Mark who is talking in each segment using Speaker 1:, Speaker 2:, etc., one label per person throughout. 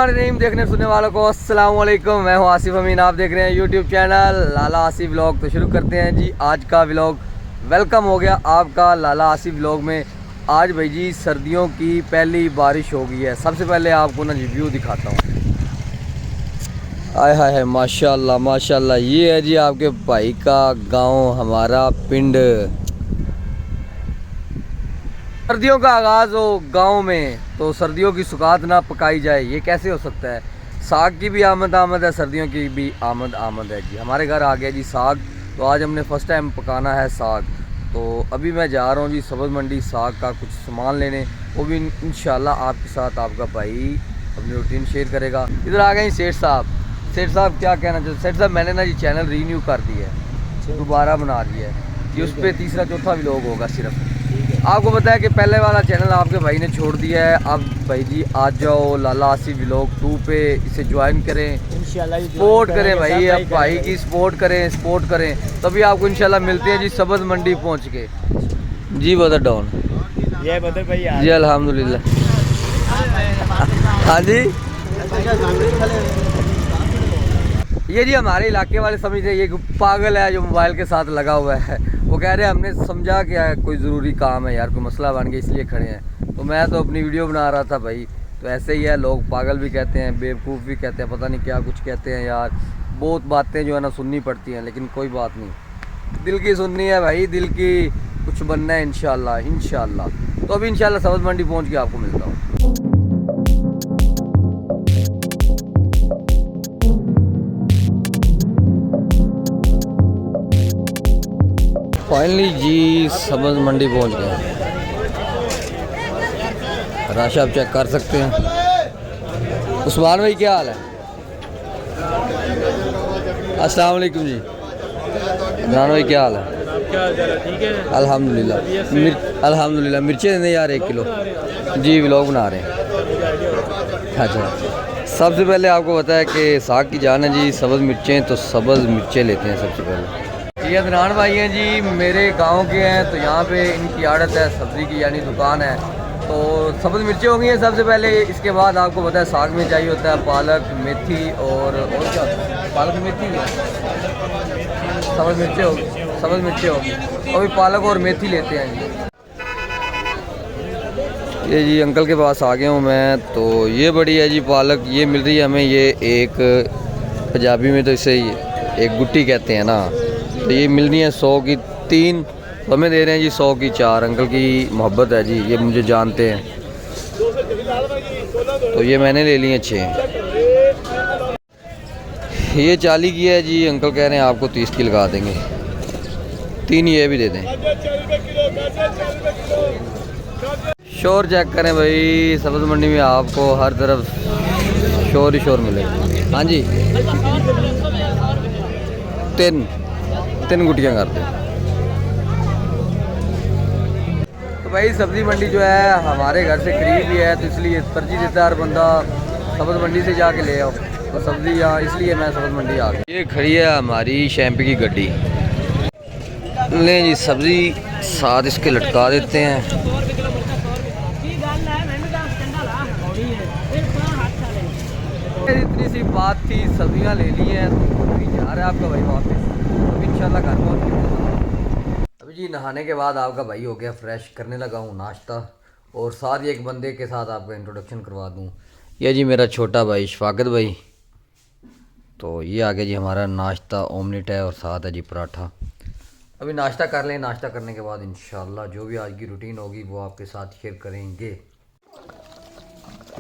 Speaker 1: बिस्मिल्लाहिर्रहमानिर्रहीम। देखने सुनने वालों को अस्सलाम वालेकुम। मैं हूं आसिफ अमीन, आप देख रहे हैं यूट्यूब चैनल लाला आसिफ व्लॉग। तो शुरू करते हैं जी आज का व्लॉग। वेलकम हो गया आपका लाला आसिफ व्लॉग में। आज भाई जी सर्दियों की पहली बारिश हो गई है। सबसे पहले आपको ना रिव्यू दिखाता हूँ। आय हाय हाय माशाल्लाह माशाल्लाह, ये है जी आपके भाई का गाँव, हमारा पिंड। सर्दियों का आगाज़ हो गांव में तो सर्दियों की सुगात ना पकाई जाए, ये कैसे हो सकता है। साग की भी आमद है, सर्दियों की भी आमद है जी। हमारे घर आ गया जी साग, तो आज हमने फ़र्स्ट टाइम पकाना है साग। तो अभी मैं जा रहा हूँ जी सब्ज़ मंडी साग का कुछ सामान लेने, वो भी इंशाल्लाह आपके साथ आपका भाई अपनी रूटीन शेयर करेगा। इधर आ गए सेठ साहब। सेठ साहब क्या कहना चाहते। सेठ साहब मैंने ना जी चैनल रीन्यू कर दिया है, दोबारा बना दिया है जी। उस पर तीसरा चौथा व्लॉग होगा सिर्फ। आपको पता है कि पहले वाला चैनल आपके भाई ने छोड़ दिया है। अब भाई जी आ जाओ लाला आसिफ व्लॉग 2 पे, इसे ज्वाइन करें, सपोर्ट करें भाई, अब भाई की सपोर्ट करें तभी आपको इंशाल्लाह मिलते हैं जी सब्ज़ मंडी पहुंच के। जी बदर डाउन
Speaker 2: ये बदर भाई
Speaker 1: जी अल्हम्दुलिल्लाह। हाँ जी, ये जी हमारे इलाके वाले समझते हैं ये पागल है जो मोबाइल के साथ लगा हुआ है। वो कह रहे हैं हमने समझा कि कोई ज़रूरी काम है यार, कोई मसला बन गया इसलिए खड़े हैं। तो मैं तो अपनी वीडियो बना रहा था भाई। तो ऐसे ही है, लोग पागल भी कहते हैं, बेवकूफ़ भी कहते हैं, पता नहीं क्या कुछ कहते हैं यार। बहुत बातें जो है ना सुननी पड़ती हैं, लेकिन कोई बात नहीं, दिल की सुननी है भाई, दिल की कुछ बनना है इंशाल्लाह। तो अभी इंशाल्लाह सब्ज़ मंडी पहुँच के आपको मिलता हूँ। फाइनली जी सब्ज़ मंडी पहुंच गए। राशि आप चेक कर सकते हैं। उस्मान भाई क्या हाल है। अस्सलाम वालेकुम जी। इमरान भाई क्या हाल है।
Speaker 2: ठीक है
Speaker 1: अल्हम्दुलिल्लाह। मिर्चें देने यार 1 किलो जी, व्लॉग बना रहे हैं। अच्छा, सबसे पहले आपको पता है कि साग की जान है जी सब्ज़ मिर्चें, तो सब्ज़ मिर्चें लेते हैं सबसे पहले। ये अदनान भाई हैं जी, मेरे गांव के हैं, तो यहाँ पे इनकी आड़त है सब्ज़ी की, यानी दुकान है। तो सब्ज़ मिर्चें हो गई हैं सबसे पहले। इसके बाद आपको पता है साग में चाहिए होता है पालक, मेथी और क्या होता है, पालक मेथी है, सब्ज़ मिर्चें होगी। अभी पालक और मेथी लेते हैं जी। ये जी अंकल के पास आ गया हूँ मैं। तो ये बड़ी है जी पालक, ये मिल रही है हमें, ये एक पंजाबी में तो इसे एक गुट्टी कहते हैं ना। तो ये मिलनी है 100 की 3, तो हमें दे रहे हैं जी 100 की 4। अंकल की मोहब्बत है जी, ये मुझे जानते हैं। तो ये मैंने ले ली है 6। ये 40 की है जी, अंकल कह रहे हैं आपको 30 की लगा देंगे। 3 ये भी दे दें। शोर चेक करें भाई, सब्ज़ मंडी में आपको हर तरफ शोर ही शोर मिलेगा। हाँ जी, 3 गुटियाँ कर दो। तो भाई सब्ज़ी मंडी जो है हमारे घर से करीब ही है, तो इसलिए तरजीह देता है हर बंदा सब्ज़ मंडी से जाके ले आओ। तो सब्ज़ी यहाँ इसलिए मैं सब्ज़ मंडी आ गया। ये खड़ी है हमारी शैम्पी की गड्डी। लें जी सब्ज़ी साथ इसके लटका देते हैं। इतनी सी बात थी, सब्जियां ले ली हैं, तो अभी जा रहा है आपका भाई वापस। अभी इंशाल्लाह घर पहुँच के अभी जी नहाने के बाद आपका भाई हो गया फ्रेश, करने लगा हूँ नाश्ता। और साथ ही एक बंदे के साथ आपका इंट्रोडक्शन करवा दूँ। यह जी मेरा छोटा भाई शफाकत भाई। तो ये आ गया जी हमारा नाश्ता, ऑमलेट है और साथ है जी पराठा। अभी नाश्ता कर लें, नाश्ता करने के बाद इंशाल्लाह जो भी आज की रूटीन होगी वो आपके साथ शेयर करेंगे।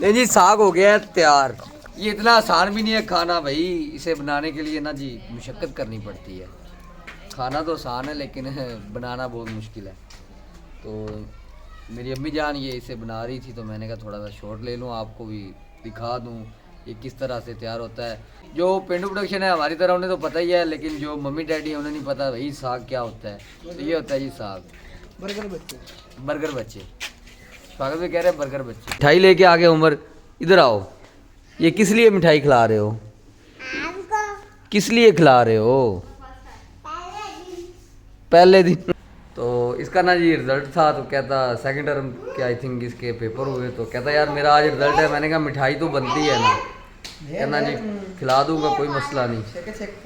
Speaker 1: नहीं जी साग हो गया है तैयार। ये इतना आसान भी नहीं है खाना भाई, इसे बनाने के लिए ना जी मुशक्क़त करनी पड़ती है। खाना तो आसान है लेकिन बनाना बहुत मुश्किल है। तो मेरी अम्मी जान ये इसे बना रही थी, तो मैंने कहा थोड़ा सा शॉर्ट ले लूँ, आपको भी दिखा दूँ ये किस तरह से तैयार होता है। जो पेंडू प्रोडक्शन है हमारी तरह उन्हें तो पता ही है, लेकिन जो मम्मी डैडी है उन्हें नहीं पता भाई साग क्या होता है। तो ये होता है जी साग। बर्गर बच्चे स्वागत में कह रहे हैं बर्गर बच्चे। मिठाई लेके आ गए उमर, इधर आओ। ये किस लिए मिठाई खिला रहे हो, किस लिए खिला रहे हो। पहले दिन तो इसका ना जी रिज़ल्ट था, तो कहता सेकंड टर्म के आई थिंक इसके पेपर हुए, तो कहता यार मेरा आज रिज़ल्ट है। मैंने कहा मिठाई तो बनती है ना, कहना जी खिला दूंगा, कोई मसला नहीं।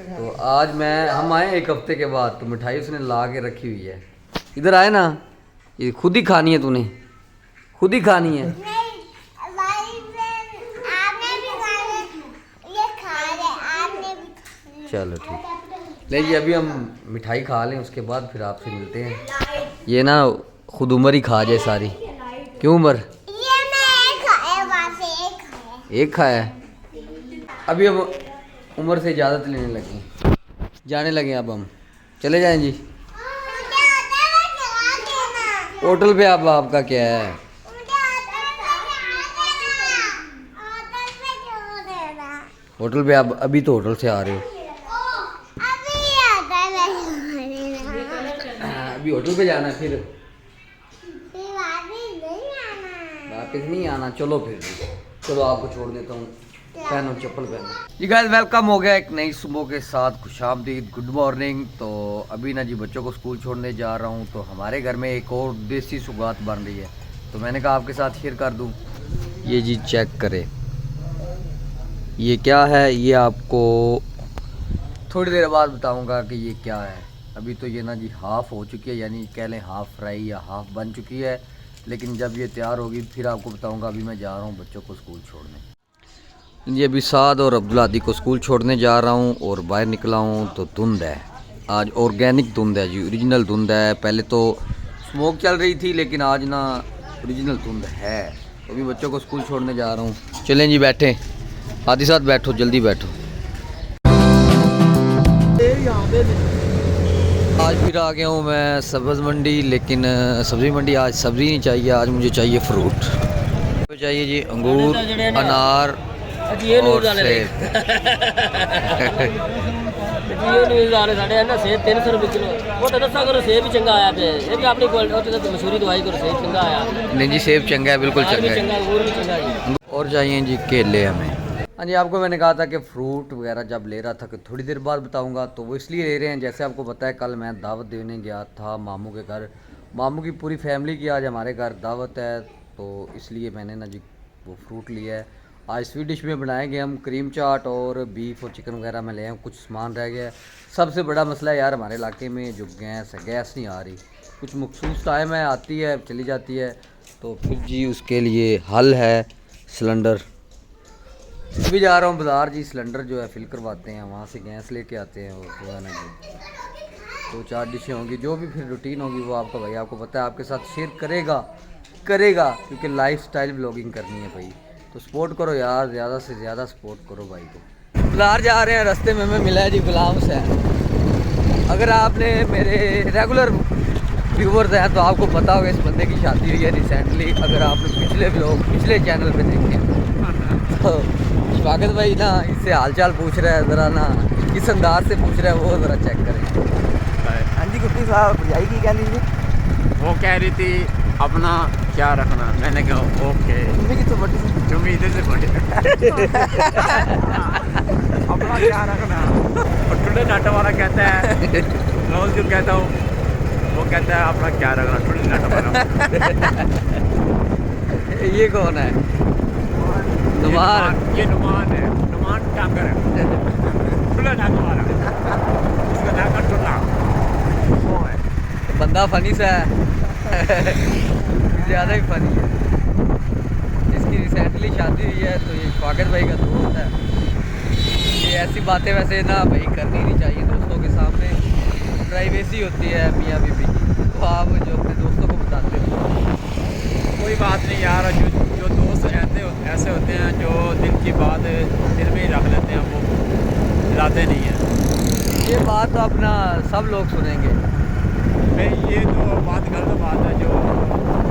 Speaker 1: तो आज हम आए एक हफ्ते के बाद, तो मिठाई उसने ला के रखी हुई है। इधर आए ना, ये खुद ही खानी है, तूने खुद ही खानी है। चलो ठीक, नहीं जी अभी हम मिठाई खा लें, उसके बाद फिर आपसे मिलते हैं। ये ना खुद उमर ही खा जाए सारी। क्यों उमर? एक खाया है। अभी हम उम्र से इजाज़त लेने लगे, जाने लगे। अब हम चले जाएं जी। होटल पे अब आपका क्या है? होटल पे आप अभी तो होटल से आ रहे हो, अभी होटल पे जाना है, फिर वापस नहीं आना। चलो फिर चलो आपको छोड़ देता हूँ, पहनो चप्पल पहनो जी। गाइस वेलकम हो गया एक नई सुबह के साथ, खुशामदीद, गुड मॉर्निंग। तो अभी ना जी बच्चों को स्कूल छोड़ने जा रहा हूँ। तो हमारे घर में एक और देसी सौगात बन रही है, तो मैंने कहा आपके साथ शेयर कर दूँ। ये जी चेक करें, ये क्या है, ये आपको थोड़ी देर बाद बताऊँगा कि ये क्या है। अभी तो ये ना जी हाफ़ हो चुकी है, यानी कह लें हाफ़ फ्राई या हाफ़ बन चुकी है, लेकिन जब ये तैयार होगी फिर आपको बताऊँगा। अभी मैं जा रहा हूँ बच्चों को स्कूल छोड़ने। ये अभी साद और अब्दुल हादी को स्कूल छोड़ने जा रहा हूँ, और बाहर निकला हूँ तो धुंध है। आज ऑर्गेनिक धुंध है जी, ओरिजिनल धुंध है। पहले तो स्मोक चल रही थी, लेकिन आज ना ओरिजिनल धुंध है। तो अभी बच्चों को स्कूल छोड़ने जा रहा हूँ। चलें जी, बैठें, हादी साथ बैठो, जल्दी बैठो। आज फिर आ गया हूँ मैं सब्ज़ मंडी, लेकिन सब्ज़ी मंडी आज सब्ज़ी नहीं चाहिए, आज मुझे चाहिए फ्रूट। तो चाहिए जी अंगूर, अनार और सेब।
Speaker 3: सेब 300 रुपये किलो। वो तो दसा करो सेब भी चंगा आया पे, ये भी अपनी मशहूरी दवाई करो, सेब चंगा आया।
Speaker 1: नहीं जी सेब चंगा है, बिल्कुल चंगा है।
Speaker 3: अंगूर भी चंगा जी।
Speaker 1: और चाहिए जी केले हमें। हाँ जी, आपको मैंने कहा था कि फ्रूट वगैरह जब ले रहा था कि थोड़ी देर बाद बताऊंगा, तो वो इसलिए ले रहे हैं, जैसे आपको पता है कल मैं दावत देने गया था मामू के घर। मामू की पूरी फैमिली की आज हमारे घर दावत है, तो इसलिए मैंने ना जी वो फ्रूट लिया है। आज स्वीट डिश में बनाएंगे हम क्रीम चाट और बीफ और चिकन वगैरह में ले आए, कुछ सामान रह गया है। सबसे बड़ा मसला है यार हमारे इलाके में जो गैस है, गैस नहीं आ रही। कुछ मखसूस टाइम है, आती है चली जाती है, तो फिर जी उसके लिए हल है सिलेंडर। अभी जा रहा हूँ बाज़ार जी, सिलेंडर जो है फिल करवाते हैं, वहाँ से गैस लेके आते हैं। और जो है ना जी 2-4 डिशें होंगी, जो भी फिर रूटीन होगी वो आपका भाई आपको पता है आपके साथ शेयर करेगा, क्योंकि लाइफस्टाइल ब्लॉगिंग करनी है भाई। तो सपोर्ट करो यार, ज़्यादा से ज़्यादा सपोर्ट करो भाई को। बाज़ार जा रहे हैं, रास्ते में हमें मिला है जी गुलाम हुसैन। अगर आपने मेरे रेगुलर व्यूवर्स हैं तो आपको पता होगा इस बंदे की शादी हुई है रिसेंटली। अगर आपने पिछले चैनल पे देखे तो स्वागत भाई ना इससे हालचाल पूछ रहा है, ज़रा ना किस अंदाज से पूछ रहा है वो ज़रा चेक करें।
Speaker 2: हाँ जी गुप्ती साहब, भरजाई की कह लीजिए। वो कह रही थी अपना क्या रखना, मैंने कहा ओके। तुम्हें की तो बड़ी तुम्हें इधर से बड़ी अपना क्या रखना। और टुडे नाटा वाला कहता है, मैं जो कहता हूँ वो कहता है अपना क्या रखना, टुडे नाटा वाला।
Speaker 1: ये कौन है? नुमान।
Speaker 2: ये नुमान है, नुमान टांगर है। टुडे नाटा वाला, इसका नाम है टुल्ला। वो है
Speaker 1: बंदा फनी सा है, ज़्यादा ही फनी है। इसकी रिसेंटली शादी हुई है, तो ये स्वागत भाई का दोस्त है। ये ऐसी बातें वैसे ना भाई करनी नहीं चाहिए दोस्तों के सामने, प्राइवेसी होती है मियाँ बीबी की, तो आप जो अपने दोस्तों को बताते हो।
Speaker 2: कोई बात नहीं यार, जो दोस्त ऐसे होते हैं जो दिल की बात दिल में ही रख लेते हैं, वो लाते नहीं हैं।
Speaker 1: ये बात तो अपना सब लोग सुनेंगे
Speaker 2: भाई, ये जो बात गलत बात है, जो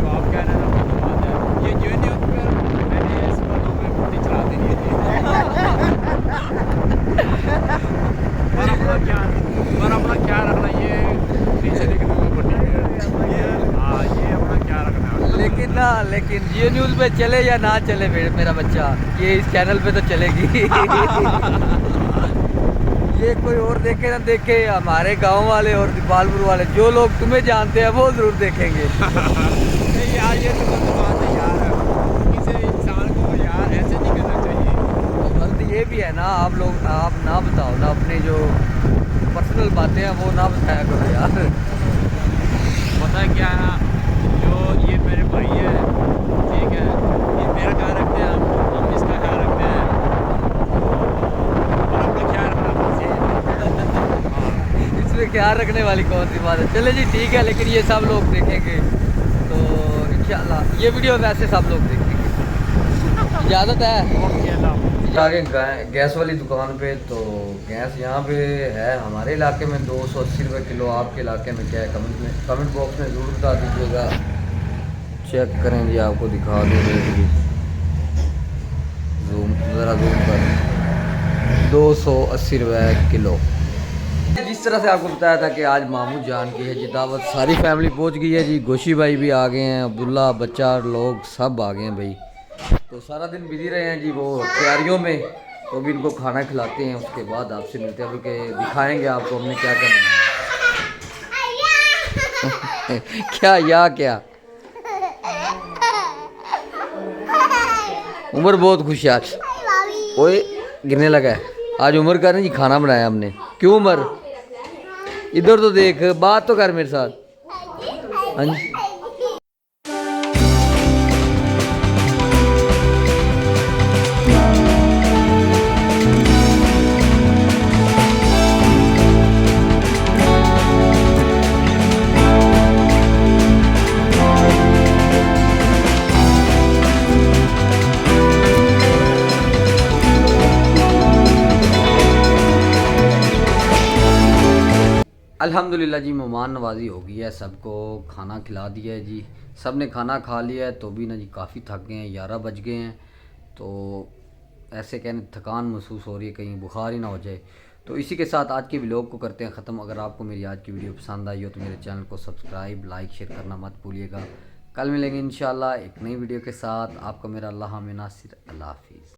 Speaker 2: आप कह रहे हैं ना गलत बात है। ये जो नहीं होती है, मैंने इस बातों में बूटी चला दी है। पर अपना क्या रखना, ये पीछे लेके तुम्हें बटी है। हाँ, ये अपना क्या रखना।
Speaker 1: लेकिन जियो न्यूज़ पे चले या ना चले मेरा बच्चा, ये इस चैनल पे तो चलेगी। ये कोई और देखे ना देखे, हमारे गांव वाले और दीपालपुर वाले जो लोग तुम्हें जानते हैं वो ज़रूर देखेंगे।
Speaker 2: नहीं यार, ये तो गलत बात है यार, किसी इंसान को यार ऐसे नहीं करना चाहिए।
Speaker 1: तो गलती ये भी है ना, आप लोग आप ना बताओ ना, अपने जो पर्सनल बातें हैं वो ना बताया करो यार।
Speaker 2: पता है क्या है, जो ये मेरे भाई है, ठीक है, ये मेरा ख्याल रखते हैं, हम इसका ख्याल रखते हैं, और अपना ख्याल रखना चाहिए। हाँ,
Speaker 1: इसमें ख्याल रखने वाली कौन सी बात है। चले जी ठीक है, लेकिन ये सब लोग देखेंगे तो इंशाल्लाह ये वीडियो वैसे सब लोग देखेंगे। इजाज़त है।
Speaker 2: ओके, अल्लाह हाफ़िज़।
Speaker 1: आगे गैस वाली दुकान पे, तो गैस यहाँ पे है हमारे इलाके में 280 रुपये किलो। आपके इलाके में क्या है कमेंट बॉक्स में ज़रूर बता दीजिएगा। चेक करें जी, आपको दिखा दूँ रेट भी, ज़रा जूम कर, 280 रुपये किलो। जिस तरह से आपको बताया था कि आज मामू जान की है जी दावत, सारी फैमिली पहुंच गई है जी। गोशी भाई भी आ गए हैं, अब्दुल्ला बच्चा लोग सब आ गए हैं भाई। तो सारा दिन बिजी रहे हैं जी वो तैयारियों में, तो अभी इनको खाना खिलाते हैं, उसके बाद आपसे मिलते हैं, बल्कि दिखाएंगे आपको हमने क्या क्या बनाया। क्या या क्या उमर बहुत खुश है आज। ओए गिरने लगा है। आज उमर का नहीं जी खाना बनाया हमने। क्यों उमर, इधर तो देख, बात तो कर मेरे साथ। हाँ जी। अल्हम्दुलिल्लाह जी, मेहमान नवाजी हो गई है, सबको खाना खिला दिया है जी। सब ने खाना खा लिया है, तो भी ना जी काफ़ी थक गए हैं, 11 बज गए हैं। तो ऐसे कहने थकान महसूस हो रही है, कहीं बुखार ही ना हो जाए। तो इसी के साथ आज के व्लॉग को करते हैं ख़त्म। अगर आपको मेरी आज की वीडियो पसंद आई हो तो मेरे चैनल को सब्सक्राइब लाइक शेयर करना मत भूलिएगा। कल मिलेंगे इंशाल्लाह एक नई वीडियो के साथ। आपका मेरा अल्लाह में नासिर। अल्लाह हाफिज़।